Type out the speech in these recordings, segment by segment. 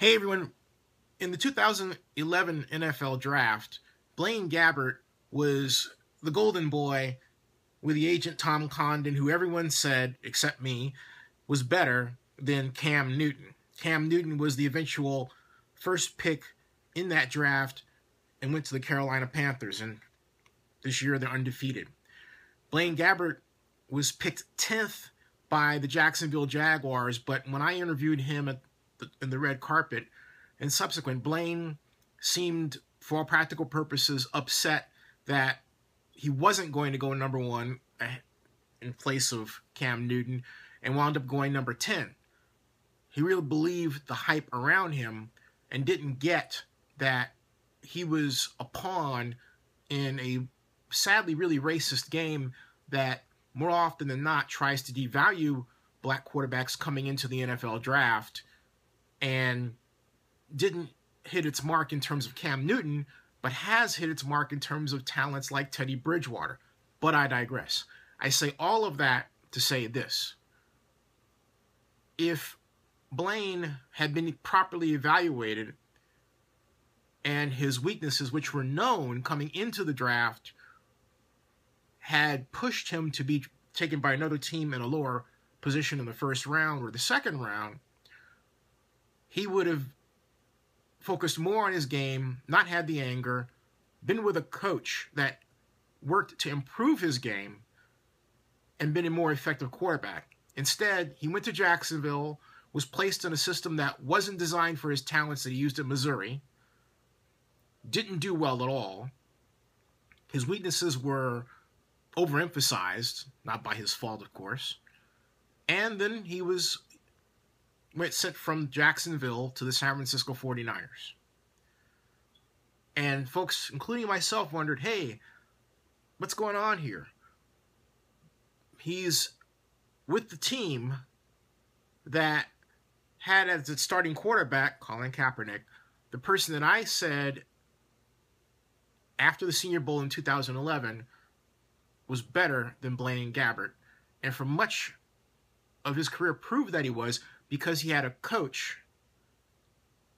Hey everyone, in the 2011 NFL Draft, Blaine Gabbert was the golden boy with the agent Tom Condon, who everyone said, except me, was better than Cam Newton. Cam Newton was the eventual first pick in that draft and went to the Carolina Panthers, and this year they're undefeated. Blaine Gabbert was picked 10th by the Jacksonville Jaguars, but when I interviewed him in the red carpet and subsequent, Blaine seemed, for all practical purposes, upset that he wasn't going to go number 1 in place of Cam Newton and wound up going number 10. He really believed the hype around him and didn't get that he was a pawn in a sadly really racist game that more often than not tries to devalue black quarterbacks coming into the NFL draft, and didn't hit its mark in terms of Cam Newton, but has hit its mark in terms of talents like Teddy Bridgewater. But I digress. I say all of that to say this. If Blaine had been properly evaluated and his weaknesses, which were known coming into the draft, had pushed him to be taken by another team in a lower position in the first round or the second round, he would have focused more on his game, not had the anger, been with a coach that worked to improve his game, and been a more effective quarterback. Instead, he went to Jacksonville, was placed in a system that wasn't designed for his talents that he used at Missouri, didn't do well at all. His weaknesses were overemphasized, not by his fault, of course. And then he went sent from Jacksonville to the San Francisco 49ers. And folks, including myself, wondered, hey, what's going on here? He's with the team that had as its starting quarterback, Colin Kaepernick, the person that I said after the Senior Bowl in 2011 was better than Blaine Gabbert. And for much of his career proved that he was, because he had a coach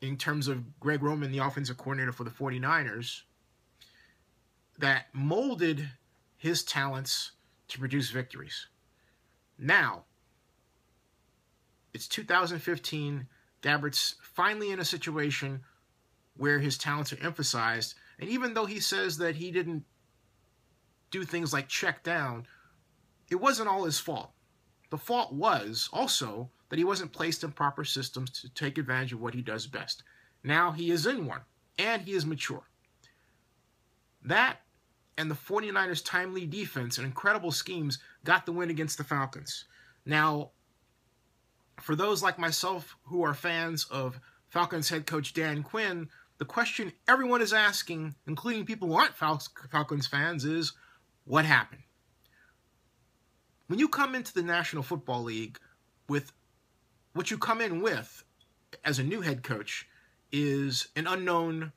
in terms of Greg Roman, the offensive coordinator for the 49ers, that molded his talents to produce victories. Now, it's 2015. Gabbert's finally in a situation where his talents are emphasized. And even though he says that he didn't do things like check down, it wasn't all his fault. The fault was also that he wasn't placed in proper systems to take advantage of what he does best. Now he is in one, and he is mature. That and the 49ers' timely defense and incredible schemes got the win against the Falcons. Now, for those like myself who are fans of Falcons head coach Dan Quinn, the question everyone is asking, including people who aren't Falcons fans, is what happened? When you come into the National Football League with what you come in with as a new head coach is an unknown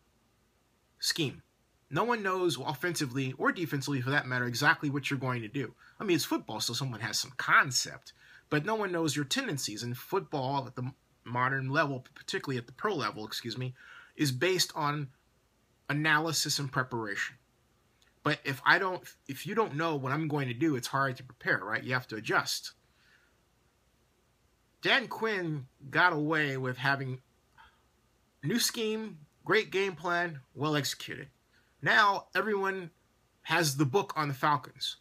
scheme. No one knows offensively or defensively, for that matter, exactly what you're going to do. I mean, it's football, so someone has some concept, but no one knows your tendencies. And football at the modern level, particularly at the pro level, is based on analysis and preparation. But if you don't know what I'm going to do, it's hard to prepare, right? You have to adjust. Dan Quinn got away with having a new scheme, great game plan, well executed. Now everyone has the book on the Falcons.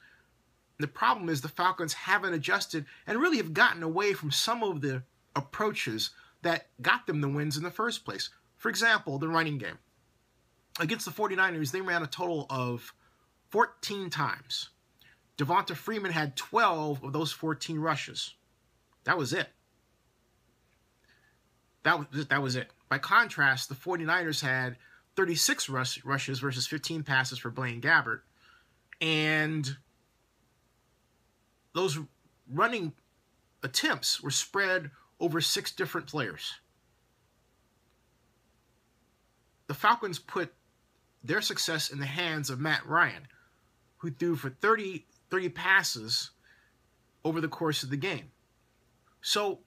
The problem is the Falcons haven't adjusted and really have gotten away from some of the approaches that got them the wins in the first place. For example, the running game. Against the 49ers, they ran a total of 14 times. Devonta Freeman had 12 of those 14 rushes. That was it. That was it. By contrast, the 49ers had 36 rushes versus 15 passes for Blaine Gabbert. And those running attempts were spread over 6 different players. The Falcons put their success in the hands of Matt Ryan, who threw for 30 passes over the course of the game. So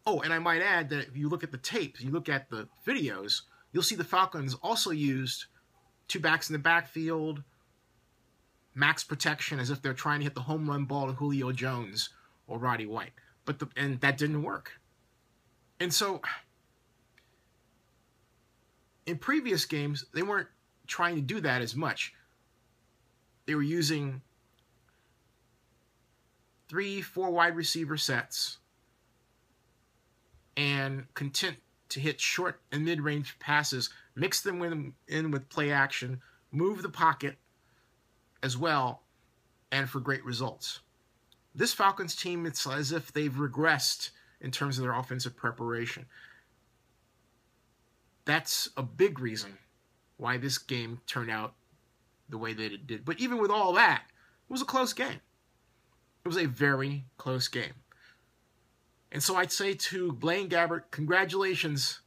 Oh, and I might add that if you look at the tapes, you look at the videos, you'll see the Falcons also used two backs in the backfield, max protection as if they're trying to hit the home run ball to Julio Jones or Roddy White. And that didn't work. And so in previous games, they weren't trying to do that as much. They were using 3-4 wide receiver sets and content to hit short and mid-range passes, mix them in with play action, move the pocket as well, and for great results. This Falcons team, it's as if they've regressed in terms of their offensive preparation. That's a big reason why this game turned out the way that it did. But even with all that, it was a close game. It was a very close game. And so I'd say to Blaine Gabbert, congratulations.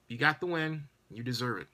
You got the win. You deserve it.